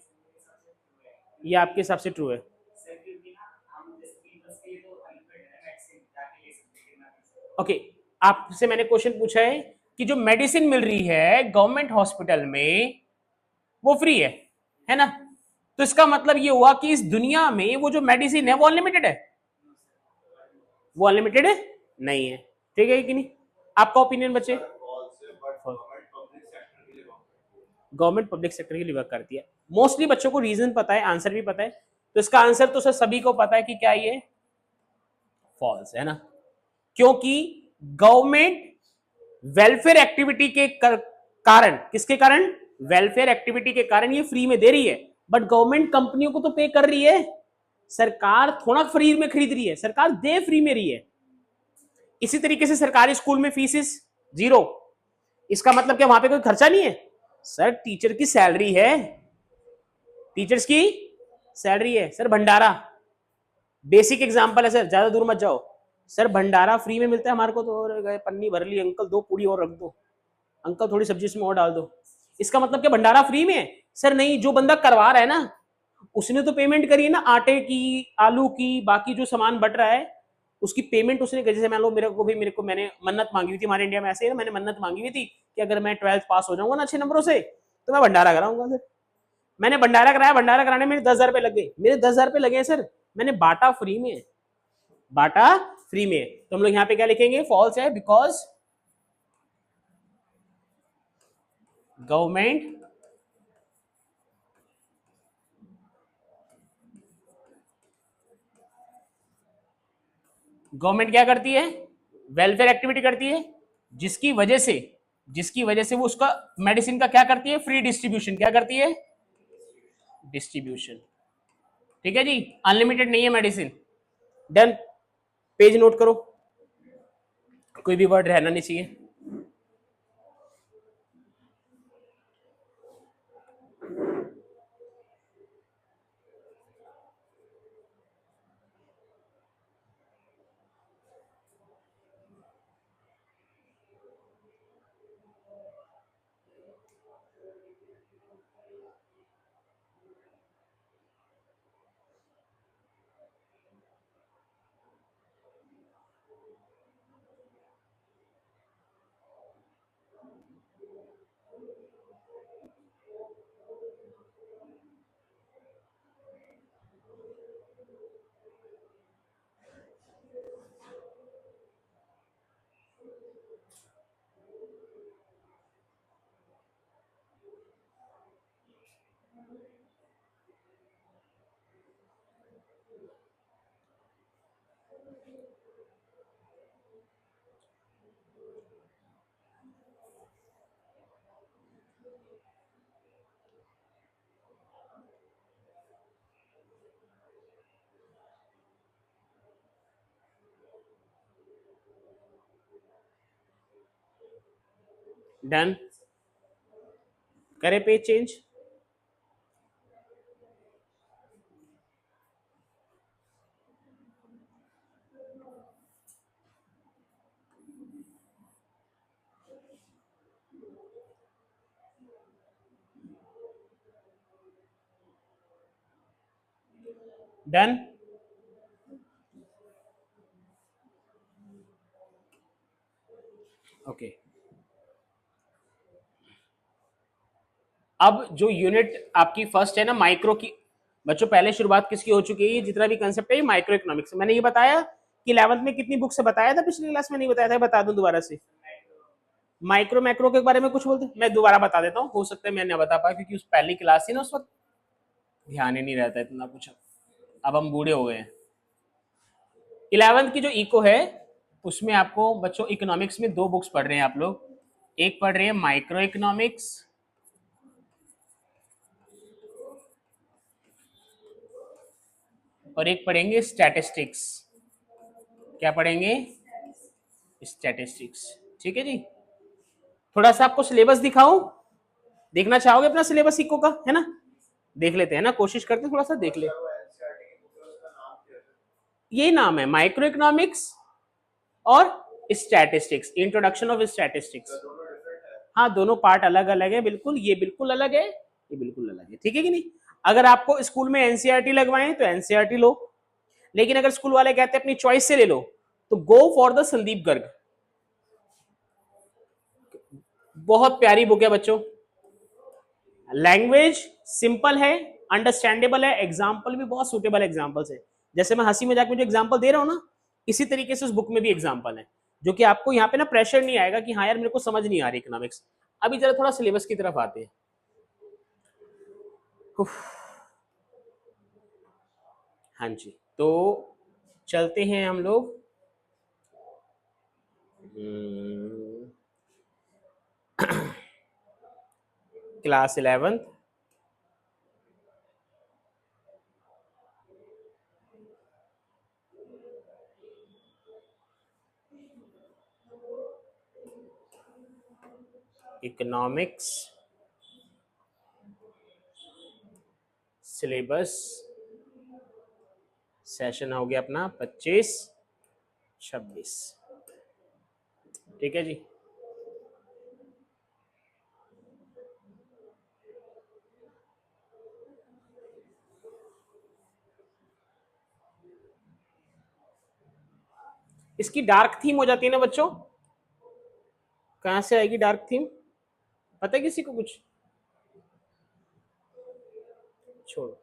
ये आपके हिसाब से ट्रू है? ओके, आपसे मैंने क्वेश्चन पूछा है कि जो मेडिसिन मिल रही है गवर्नमेंट हॉस्पिटल में वो फ्री है ना? तो इसका मतलब ये हुआ कि इस दुनिया में वो जो मेडिसिन है वो अनलिमिटेड है? वो अनलिमिटेड नहीं है, ठीक है कि नहीं? आपका ओपिनियन बच्चे? गवर्नमेंट पब्लिक सेक्टर के लिए वर्क करती है मोस्टली। बच्चों को रीजन पता है, आंसर भी पता है, तो इसका आंसर तो सर सभी को पता है कि क्या ये फॉल्स है ना, क्योंकि गवर्नमेंट वेलफेयर एक्टिविटी के कारण, किसके कारण? वेलफेयर एक्टिविटी के कारण ये फ्री में दे रही है। बट गवर्नमेंट कंपनियों को तो पे कर रही है, सरकार थोड़ा फ्री में खरीद रही है, सरकार दे फ्री में रही है। इसी तरीके से सरकारी स्कूल में फीसिस जीरो, इसका मतलब क्या वहां पे कोई खर्चा नहीं है? सर टीचर की सैलरी है, टीचर्स की सैलरी है। सर भंडारा बेसिक एग्जांपल है सर, ज्यादा दूर मत जाओ। सर भंडारा फ्री में मिलता है हमारे को, तो और गए पन्नी भर ली, अंकल दो पूड़ी और रख दो, अंकल थोड़ी सब्जी इसमें और डाल दो। इसका मतलब क्या भंडारा फ्री में है? सर नहीं, जो बंदा करवा रहा है ना उसने तो पेमेंट करी है ना, आटे की, आलू की, बाकी जो सामान बट रहा है उसकी पेमेंट उसने, जैसे मान लो मेरे को मैंने मन्नत मांगी हुई थी, हमारे इंडिया में ऐसे है, मैंने मन्नत मांगी हुई थी कि अगर मैं 12th पास हो जाऊंगा ना अच्छे नंबरों से तो मैं भंडारा कराऊंगा। सर मैंने भंडारा कराया, भंडारा कराने में 10,000 रुपए लग गए, मेरे 10,000 रुपए लगे हैं सर, मैंने बांटा फ्री में, बांटा फ्री में। तो हम लोग यहाँ पे क्या लिखेंगे? फॉल्स है, बिकॉज गवर्नमेंट गवर्नमेंट क्या करती है? वेलफेयर एक्टिविटी करती है, जिसकी वजह से वो उसका मेडिसिन का क्या करती है? Free distribution. क्या करती है? डिस्ट्रीब्यूशन, ठीक है जी। अनलिमिटेड नहीं है मेडिसिन। डन। पेज नोट करो, कोई भी वर्ड रहना नहीं चाहिए। डन। करे पेज चेंज। डन। ओके, अब जो यूनिट आपकी फर्स्ट है ना माइक्रो की, बच्चों पहले शुरुआत किसकी हो चुकी है? जितना भी कंसेप्ट है ये माइक्रो इकोनॉमिक्स। मैंने ये बताया कि 11th में कितनी बुक से बताया था, पिछली क्लास में नहीं बताया था? बता दूं दोबारा से? माइक्रो मैक्रो के बारे में कुछ बोलते, मैं दोबारा बता देता हूँ, हो सकता है मैं नहीं बता पाया क्योंकि उस पहली क्लास थी ना, उस वक्त ध्यान ही नहीं रहता इतना कुछ। अब हम बूढ़े हो गए हैं। 11th की जो इको है उसमें आपको बच्चों इकोनॉमिक्स में दो बुक्स पढ़ रहे हैं आप लोग, एक पढ़ रहे हैं माइक्रो इकोनॉमिक्स और एक पढ़ेंगे स्टैटिस्टिक्स। क्या पढ़ेंगे? स्टैटिस्टिक्स। ठीक है जी। थोड़ा सा आपको सिलेबस दिखाऊं? देखना चाहोगे अपना सिलेबस इको का, है ना? देख लेते हैं ना, कोशिश करते हैं थोड़ा सा देख ले। यही नाम है, माइक्रो इकोनॉमिक्स और स्टैटिस्टिक्स, इंट्रोडक्शन ऑफ स्टैटिस्टिक्स। हाँ, दोनों पार्ट अलग अलग है बिल्कुल, ये बिल्कुल अलग है, ये बिल्कुल अलग है, ठीक है कि नहीं? अगर आपको स्कूल में एनसीईआरटी लगवाएं तो एनसीईआरटी लो, लेकिन अगर स्कूल वाले कहते हैं अपनी चॉइस से ले लो तो go for the Sandeep Garg. बहुत प्यारी बुक है बच्चों, लैंग्वेज सिंपल है, अंडरस्टैंडेबल है, एग्जाम्पल भी बहुत सुटेबल एग्जाम्पल्स है। जैसे मैं हंसी मजाक में जो एग्जाम्पल दे रहा हूं ना, इसी तरीके से उस बुक में भी एग्जाम्पल है, जो कि आपको यहाँ पे ना प्रेशर नहीं आएगा कि हाँ यार मेरे को समझ नहीं आ रही इकोनॉमिक्स। अभी जरा थोड़ा सिलेबस की तरफ आते हैं। हाँ जी, तो चलते हैं हम लोग class 11th। Economics syllabus session हो गया अपना 25-26। ठीक है जी। इसकी डार्क थीम हो जाती है ना बच्चों, कहां से आएगी डार्क थीम, पता है किसी को कुछ? छोड़ो।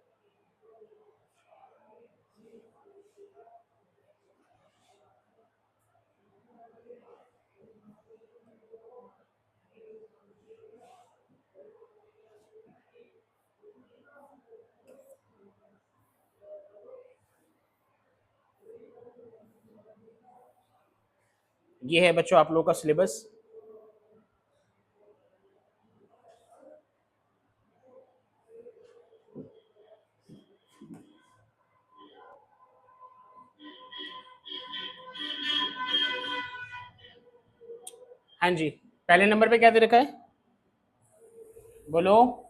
ये है बच्चों आप लोगों का सिलेबस। हाँ जी, पहले नंबर पे क्या दे रखा है बोलो?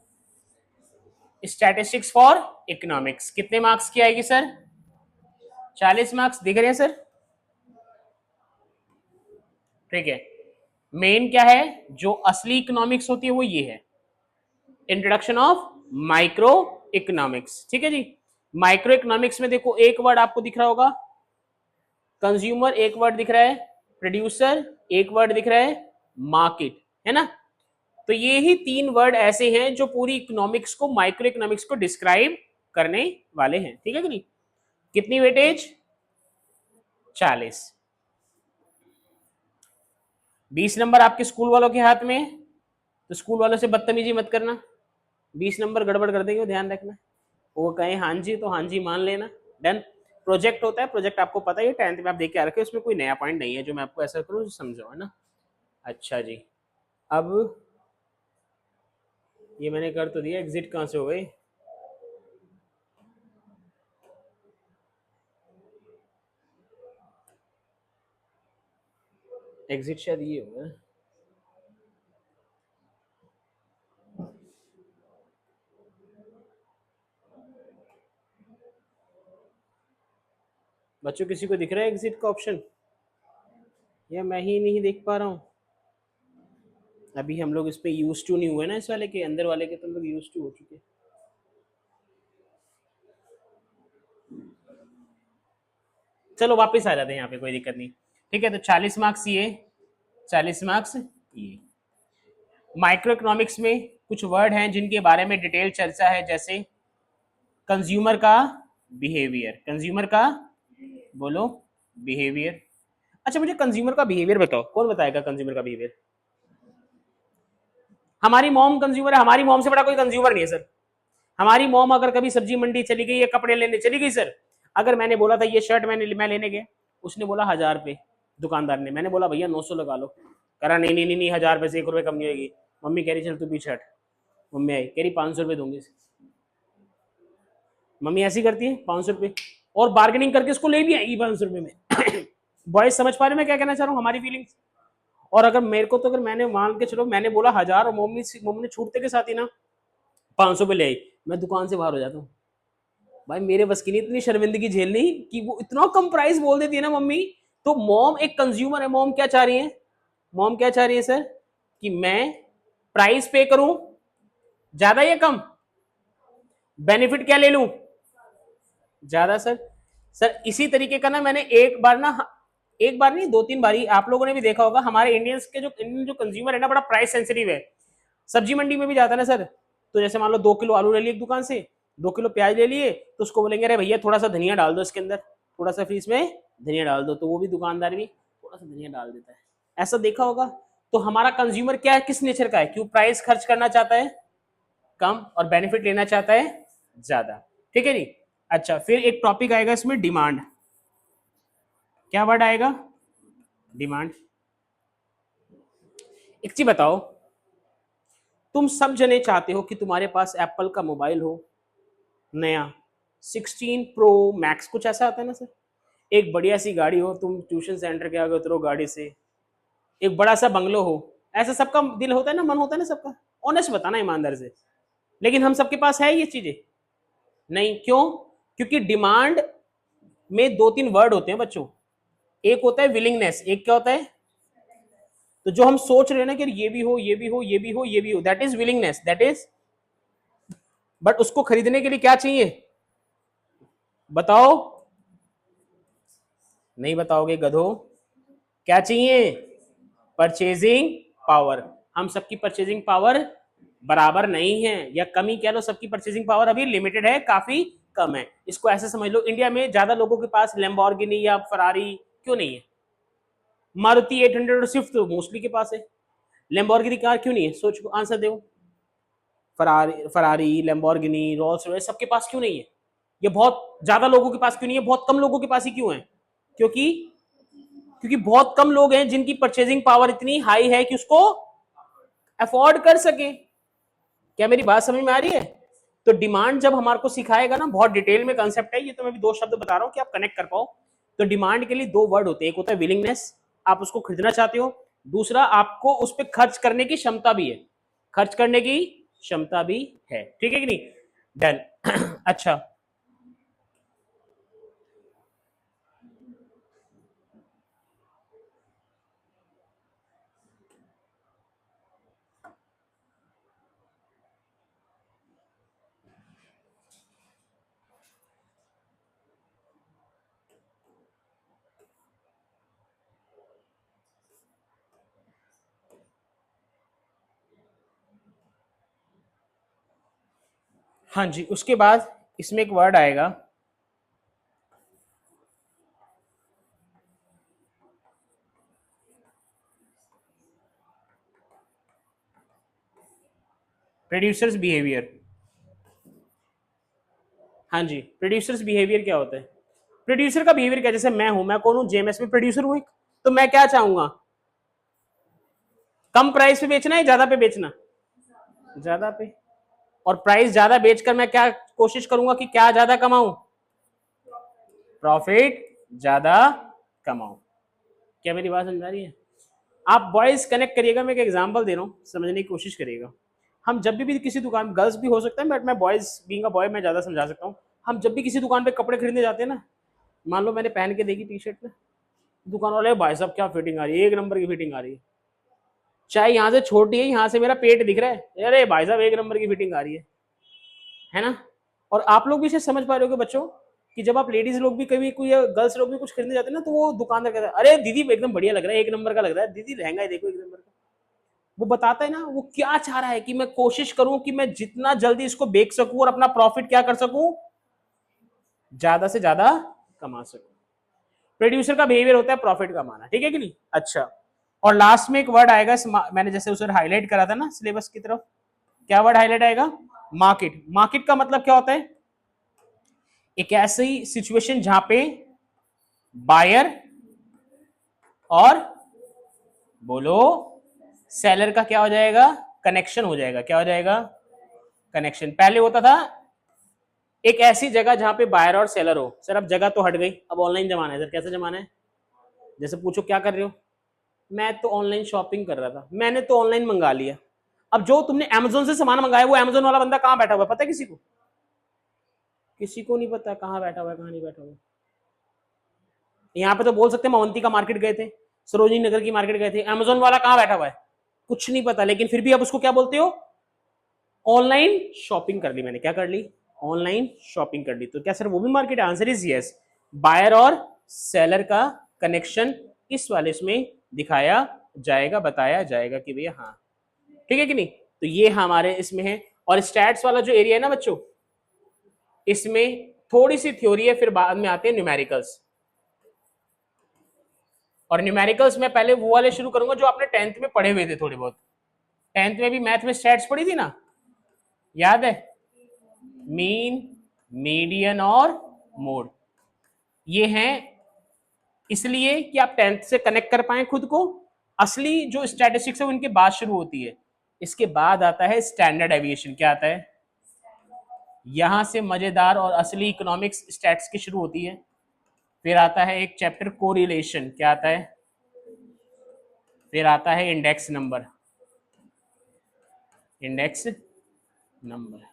Statistics for economics. कितने मार्क्स की आएगी सर? 40 मार्क्स दिख रहे हैं सर? ठीक है। मेन क्या है, जो असली इकोनॉमिक्स होती है वो ये है, इंट्रोडक्शन ऑफ माइक्रो इकोनॉमिक्स। ठीक है जी। माइक्रो इकोनॉमिक्स में देखो एक वर्ड आपको दिख रहा होगा, कंज्यूमर एक वर्ड दिख रहा है, प्रोड्यूसर एक वर्ड दिख रहा है, मार्केट, है ना? तो ये ही 3 वर्ड ऐसे हैं जो पूरी इकोनॉमिक्स को, माइक्रो इकोनॉमिक्स को डिस्क्राइब करने वाले हैं। ठीक है कि नहीं? कितनी वेटेज? 40। 20 नंबर आपके स्कूल वालों के हाथ में है, तो स्कूल वालों से बदतमीजी मत करना, 20 नंबर गड़बड़ कर देंगे, ध्यान रखना। वो कहें हाँ जी तो हाँ जी मान लेना। डन। प्रोजेक्ट होता है, प्रोजेक्ट आपको पता है 10th में आप देख के आ रखे, उसमें कोई नया पॉइंट नहीं है जो मैं आपको ऐसा करूँ समझो, है ना? अच्छा जी। अब ये मैंने कर तो दिया, एग्जिट कहाँ से हो गई? एग्जिट शायद ये होगा। बच्चों किसी को दिख रहा है एग्जिट का ऑप्शन, या मैं ही नहीं देख पा रहा हूँ? अभी हम लोग इस पे यूज टू नहीं हुए ना, इस वाले के अंदर वाले के तो हम लोग यूज टू हो चुके। चलो वापस आ जाते हैं यहाँ पे, कोई दिक्कत नहीं। ठीक है, तो 40 मार्क्स ये, 40 मार्क्स ये। माइक्रो इकोनॉमिक्स में कुछ वर्ड हैं जिनके बारे में डिटेल चर्चा है, जैसे कंज्यूमर का बिहेवियर, कंज्यूमर का बोलो बिहेवियर। अच्छा मुझे कंज्यूमर का बिहेवियर बताओ, कौन बताएगा कंज्यूमर का बिहेवियर? हमारी मॉम कंज्यूमर है, हमारी मॉम से बड़ा कोई कंज्यूमर नहीं है सर। हमारी मॉम अगर कभी सब्जी मंडी चली गई या कपड़े लेने चली गई सर, अगर मैंने बोला था ये शर्ट मैं लेने गया, उसने बोला 1000 रुपये, दुकानदार ने, मैंने बोला भैया 900 लगा लो, कह रहा नहीं नहीं नहीं नहीं 1000 रुपये से 1 रुपये कम नहीं होगी। मम्मी कह रही चल तू भी शर्ट, मम्मी आई कह रही 500 रुपये दूंगी। मम्मी ऐसी करती है 500 रुपये, और बार्गेनिंग करके इसको ले भी आएगी 500 रुपये में। बॉयज समझ पा रहे हो मैं क्या कहना चाह रहा हूँ, हमारी फीलिंग्स। और अगर मेरे को तो, अगर मैंने मान के चलो मैंने बोला 1000 और मम्मी मम्मी ने छूटते के साथ ही ना 500 पे ले आई, मैं दुकान से बाहर हो जाता हूँ। भाई मेरे बस की नहीं इतनी शर्मिंदगी झेलनी कि वो इतना कम प्राइस बोल देती है ना मम्मी। तो मॉम एक कंज्यूमर है, मॉम क्या चाह रही है, मॉम क्या चाह रही है सर, कि मैं प्राइस पे करूं ज्यादा या कम, बेनिफिट क्या ले लूं, ज्यादा सर। सर इसी तरीके का ना मैंने एक बार ना, एक बार नहीं 2-3 बारी आप लोगों ने भी देखा होगा, हमारे इंडियंस के जो इंडियन जो कंज्यूमर है ना बड़ा प्राइस सेंसिटिव है। सब्जी मंडी में भी जाता है ना सर, तो जैसे मान लो 2 किलो आलू ले लिए एक दुकान से, 2 किलो प्याज ले लिए, तो उसको बोलेंगे अरे भैया थोड़ा सा धनिया डाल दो इसके अंदर, थोड़ा सा फिर इसमें धनिया डाल दो, तो वो भी दुकानदार भी थोड़ा सा धनिया डाल देता है। ऐसा देखा होगा। तो हमारा कंज्यूमर क्या है, किस नेचर का है, क्यों प्राइस खर्च करना चाहता है कम और बेनिफिट लेना चाहता है ज्यादा। ठीक है जी। अच्छा फिर एक टॉपिक आएगा इसमें डिमांड। क्या वर्ड आएगा, डिमांड। एक चीज बताओ, तुम सब जने चाहते हो कि तुम्हारे पास एप्पल का मोबाइल हो नया 16 प्रो मैक्स, कुछ ऐसा आता है ना सर, एक बढ़िया सी गाड़ी हो, तुम ट्यूशन सेंटर के आगे उतरो गाड़ी से, एक बड़ा सा बंगलो हो, ऐसा सबका दिल होता है ना, मन होता है ना सबका, ऑनेस्ट बताना ईमानदार से। लेकिन हम सबके पास है ये चीजें नहीं, क्यों, क्योंकि डिमांड में 2-3 वर्ड होते हैं बच्चों, एक होता है विलिंगनेस, एक क्या होता है, तो जो हम सोच रहे हैं ना कि ये भी हो ये भी हो ये भी हो ये भी हो, that is willingness, that is, but उसको खरीदने के लिए क्या चाहिए बताओ, नहीं बताओगे गधो, क्या चाहिए, परचेजिंग पावर। हम सबकी परचेजिंग पावर बराबर नहीं है, या कमी कह लो, सबकी परचेजिंग पावर अभी लिमिटेड है, काफी कम है। इसको ऐसे समझ लो, इंडिया में ज्यादा लोगों के पास लैम्बोर्गिनी या फरारी क्यों नहीं है, मारुति 800 और स्विफ्ट तो मोस्टली के पास है, लैम्बोर्गिनी कार क्यों नहीं है, सोच आंसर दो। Ferrari Ferrari Lamborghini Rolls Royce सबके पास क्यों नहीं है, ये बहुत ज्यादा लोगों के पास क्यों नहीं है, बहुत कम लोगों के पास ही क्यों है, क्योंकि क्योंकि बहुत कम लोग हैं जिनकी परचेजिंग पावर इतनी हाई है कि उसको अफोर्ड कर सके। क्या मेरी बात समझ में आ रही है। तो डिमांड जब हमारे को सिखाएगा ना, बहुत डिटेल में कंसेप्ट है ये, तो मैं भी 2 शब्द बता रहा हूं कि आप कनेक्ट कर पाओ। तो डिमांड के लिए 2 वर्ड होते हैं, एक होता है विलिंगनेस, आप उसको खरीदना चाहते हो, दूसरा आपको उस पर खर्च करने की क्षमता भी है, खर्च करने की क्षमता भी है, ठीक है कि नहीं, डन। अच्छा हाँ जी, उसके बाद इसमें एक वर्ड आएगा प्रोड्यूसर्स बिहेवियर। हाँ जी, प्रोड्यूसर्स बिहेवियर क्या होता है, प्रोड्यूसर का बिहेवियर क्या, जैसे मैं हूं, मैं कौन हूं, जेएमएस में प्रोड्यूसर हूं एक, तो मैं क्या चाहूंगा, कम प्राइस पे बेचना है ज्यादा पे बेचना, ज्यादा पे, और प्राइस ज्यादा बेचकर मैं क्या कोशिश करूंगा कि क्या ज्यादा कमाऊं, प्रॉफिट ज्यादा कमाऊं। क्या मेरी बात समझ आ रही है। आप बॉयज कनेक्ट करिएगा, मैं एक एग्जांपल दे रहा हूं, समझने की कोशिश करिएगा। हम जब भी किसी दुकान, गर्ल्स भी हो सकता है बट मैं बॉयज बीइंग अ बॉय मैं ज्यादा समझा सकता हूं, हम जब भी किसी दुकान पे कपड़े खरीदने जाते हैं ना, मान लो मैंने पहन के देखी टी शर्ट ना, दुकान वाले भाई साहब क्या फिटिंग आ रही है, एक नंबर की फिटिंग आ रही है, चाहे यहाँ से छोटी है यहाँ से मेरा पेट दिख रहा है, अरे भाई साहब एक नंबर की फिटिंग आ रही है ना। और आप लोग भी इसे समझ पा रहे हो बच्चों, कि जब आप लेडीज लोग भी कभी कोई गर्ल्स लोग भी कुछ खरीदने जाते हैं ना, तो वो दुकानदार कहता है अरे दीदी एकदम बढ़िया लग रहा है, एक नंबर का लग रहा है, दीदी लहंगा है देखो एक नंबर का। वो बताता है ना वो क्या चाह रहा है, कि मैं कोशिश करूं कि मैं जितना जल्दी इसको बेच सकूं और अपना प्रॉफिट क्या कर सकूं, ज्यादा से ज्यादा कमा सकूं। प्रोड्यूसर का बिहेवियर होता है प्रॉफिट कमाना, ठीक है कि नहीं। अच्छा, और लास्ट में एक वर्ड आएगा, मैंने जैसे उसे हाईलाइट करा था ना सिलेबस की तरफ, क्या वर्ड हाईलाइट आएगा, मार्केट। मार्केट का मतलब क्या होता है, एक ऐसी सिचुएशन जहां पे बायर और बोलो सेलर का क्या हो जाएगा, कनेक्शन हो जाएगा, क्या हो जाएगा, कनेक्शन। पहले होता था एक ऐसी जगह जहां पे बायर और सेलर हो, सर अब जगह तो हट गई, अब ऑनलाइन जमाना है सर, कैसा जमाना है, जैसे पूछो क्या कर रहे हो, मैं तो ऑनलाइन शॉपिंग कर रहा था, मैंने तो ऑनलाइन मंगा लिया। अब जो तुमने अमेजोन से सामान मंगाया वो अमेजोन वाला बंदा कहाँ बैठा हुआ है पता है किसी को? किसी को नहीं पता कहाँ बैठा हुआ है कहाँ नहीं बैठा हुआ है। यहाँ पे तो बोल सकते हैं मोहंती का मार्केट गए थे, सरोजिनी नगर की मार्केट गए थे, अमेजोन वाला कहाँ बैठा हुआ है कुछ नहीं पता, लेकिन फिर भी अब उसको क्या बोलते हो? ऑनलाइन शॉपिंग कर ली मैंने, क्या कर ली? ऑनलाइन शॉपिंग कर ली। तो क्या सर वो भी market? Answer is yes. Buyer और सेलर का कनेक्शन इस वाले इसमें दिखाया जाएगा, बताया जाएगा कि भैया हाँ, ठीक है कि नहीं। तो ये हमारे इसमें है। और स्टैट्स वाला जो एरिया है ना बच्चों, इसमें थोड़ी सी थ्योरी है, फिर बाद में आते हैं न्यूमेरिकल्स। और न्यूमेरिकल्स में पहले वो वाले शुरू करूंगा जो आपने 10th में पढ़े हुए थे थोड़े बहुत। 10th में भी मैथ में स्टैट्स पढ़ी थी ना, याद है? मीन, मीडियन और मोड, ये हैं इसलिए कि आप 10th से कनेक्ट कर पाए खुद को। असली जो स्टैटिस्टिक्स है उनके बाद शुरू होती है। इसके बाद आता है स्टैंडर्ड एविएशन। क्या आता है? यहां से मजेदार और असली इकोनॉमिक्स स्टैट्स की शुरू होती है। फिर आता है एक चैप्टर कोरिलेशन। क्या आता है? फिर आता है इंडेक्स नंबर। इंडेक्स नंबर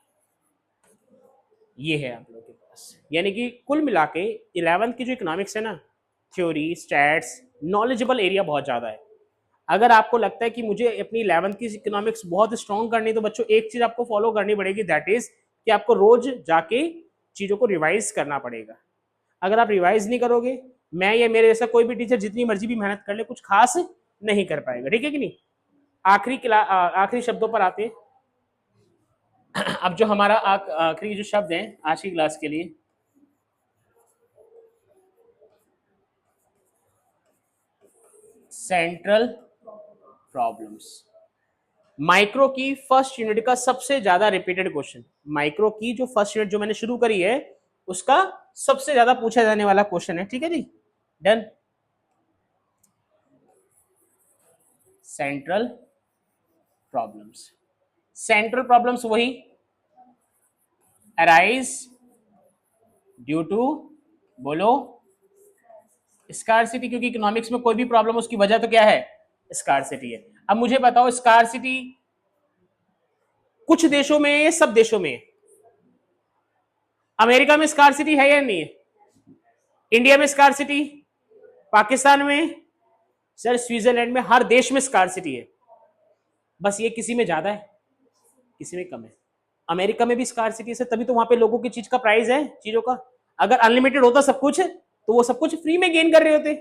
ये है आप लोगों के पास। यानी कि कुल मिला के 11th की जो इकोनॉमिक्स है ना, थ्योरी, स्टैट्स, नॉलेजेबल एरिया बहुत ज़्यादा है। अगर आपको लगता है कि मुझे अपनी 11th की इकोनॉमिक्स बहुत स्ट्रॉन्ग करनी है तो बच्चों एक चीज़ आपको फॉलो करनी पड़ेगी, दैट इज कि आपको रोज जाके चीज़ों को रिवाइज करना पड़ेगा। अगर आप रिवाइज नहीं करोगे, मैं या मेरे जैसा कोई भी टीचर जितनी मर्जी भी मेहनत कर ले कुछ खास नहीं कर पाएगा, ठीक है कि नहीं। आखिरी शब्दों पर आते हैं। अब जो हमारा आखिरी जो शब्द है आज की क्लास के लिए, सेंट्रल प्रॉब्लम्स। माइक्रो की फर्स्ट यूनिट का सबसे ज्यादा रिपीटेड क्वेश्चन, माइक्रो की जो फर्स्ट यूनिट जो मैंने शुरू करी है उसका सबसे ज्यादा पूछा जाने वाला क्वेश्चन है, ठीक है जी। Done. Central problems. Central problems वही अराइज ड्यू टू, बोलो, स्कार्सिटी। क्योंकि इकोनॉमिक्स में कोई भी प्रॉब्लम उसकी वजह तो क्या है? स्कार्सिटी है। अब मुझे बताओ स्कार्सिटी कुछ देशों में है, सब देशों में है? अमेरिका में स्कार्सिटी है या नहीं है? इंडिया में स्कार्सिटी, पाकिस्तान में, सर स्विट्जरलैंड में, हर देश में स्कार्सिटी है। बस ये किसी में ज्यादा है किसी में कम है। अमेरिका में भी स्कार्सिटी है, तभी तो वहां पे लोगों की चीज का प्राइस है चीजों का। अगर अनलिमिटेड होता सब कुछ तो वो सब कुछ फ्री में गेन कर रहे होते।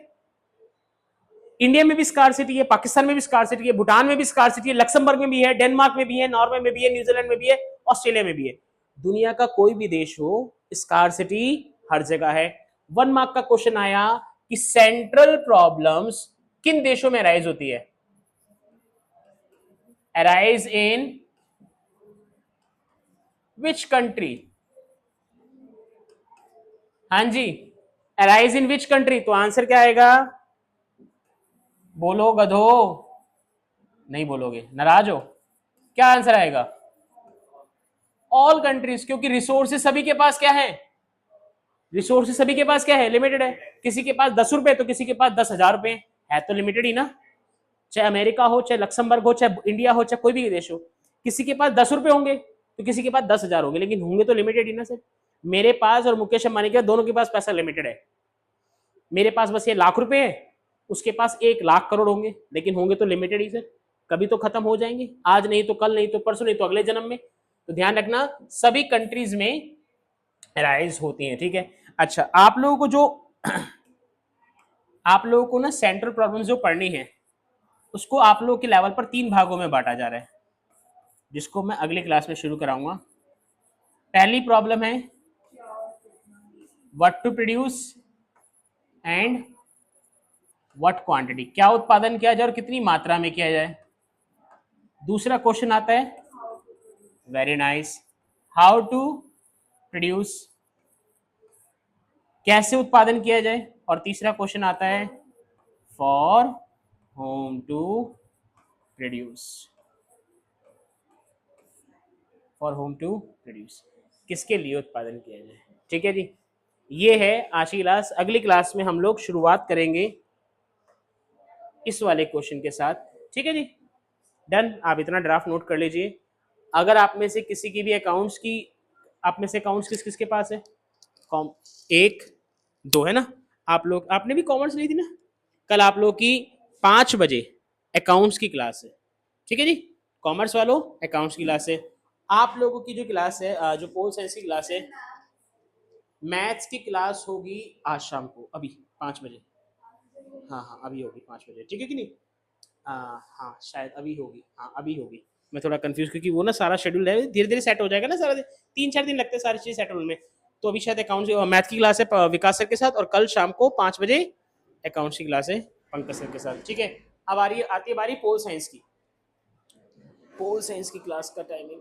इंडिया में भी स्कार्सिटी है, पाकिस्तान में भी स्कार्सिटी है, भूटान में भी स्कार्सिटी है, लक्समबर्ग में भी है, डेनमार्क में भी है, नॉर्वे में भी है, न्यूजीलैंड में भी है, ऑस्ट्रेलिया में भी है। दुनिया का कोई भी देश हो स्कार्सिटी हर जगह है। 1 मार्क का क्वेश्चन आया कि सेंट्रल प्रॉब्लम्स किन देशों में अराइज होती है? Arise in which country? हाँ जी, अराइज इन विच कंट्री। तो आंसर क्या आएगा? बोलो गधो, नहीं बोलोगे, नाराज हो? क्या आंसर आएगा? All countries. क्योंकि रिसोर्सेज सभी के पास क्या है? रिसोर्सेज सभी के पास क्या है? लिमिटेड है। किसी के पास 10 रुपए तो किसी के पास 10,000 रुपए है, तो लिमिटेड ही ना। चाहे अमेरिका हो, चाहे लक्समबर्ग हो, चाहे इंडिया हो, चाहे कोई भी देश हो, किसी के पास 10 रुपए होंगे तो किसी के पास 10,000 होंगे, लेकिन होंगे तो लिमिटेड ही ना सर। मेरे पास और मुकेश अंबानी के दोनों के पास पैसा लिमिटेड है। मेरे पास बस ये लाख रुपए है, उसके पास 1 लाख करोड़ होंगे, लेकिन होंगे तो लिमिटेड ही सर। कभी तो खत्म हो जाएंगे, आज नहीं तो कल, नहीं तो परसों, नहीं तो अगले जन्म में। तो ध्यान रखना सभी कंट्रीज में राइज होती हैं, ठीक है। अच्छा, आप लोगों को जो आप लोगों को ना सेंट्रल प्रॉब्लम्स जो पढ़नी है उसको आप लोगों के लेवल पर 3 भागों में बांटा जा रहा है, जिसको मैं अगली क्लास में शुरू कराऊंगा। पहली प्रॉब्लम है what to produce and what quantity, क्या उत्पादन किया जाए और कितनी मात्रा में किया जाए। दूसरा क्वेश्चन आता है, very nice, how to produce, कैसे उत्पादन किया जाए। और तीसरा क्वेश्चन आता है for whom to produce, for whom to produce, किसके लिए उत्पादन किया जाए, ठीक है जी। ये है आज की क्लास। अगली क्लास में हम लोग शुरुआत करेंगे इस वाले क्वेश्चन के साथ। ठीक है जी, डन। आप इतना ड्राफ्ट नोट कर लीजिए। अगर आप में से किसी की भी अकाउंट्स की, आप में से अकाउंट्स किस किस के पास है? कॉम, एक दो है ना, आप लोग, आपने भी कॉमर्स ली थी ना, कल आप लोग की 5 बजे अकाउंट्स की क्लास है। ठीक है जी, कॉमर्स वालों अकाउंट्स की क्लास है। आप लोगों की जो क्लास है, जो पोल साइंस की क्लास है, मैथ्स की क्लास होगी आज शाम को, अभी 5 बजे। हाँ हाँ, अभी होगी 5 बजे, ठीक है कि नहीं? हाँ शायद अभी होगी, हाँ अभी होगी। मैं थोड़ा कंफ्यूज, क्योंकि वो ना सारा शेड्यूल है, धीरे धीरे सेट हो जाएगा ना, सारा 3-4 दिन लगते हैं सारी चीज़ सेट होने में। तो अभी शायद अकाउंट्स मैथ की क्लास है विकास सर के साथ, और कल शाम को 5 बजे अकाउंट्स की क्लास है पंकज सर के साथ। ठीक है, अब आती है बारी पोल साइंस की। पोल साइंस की क्लास का टाइमिंग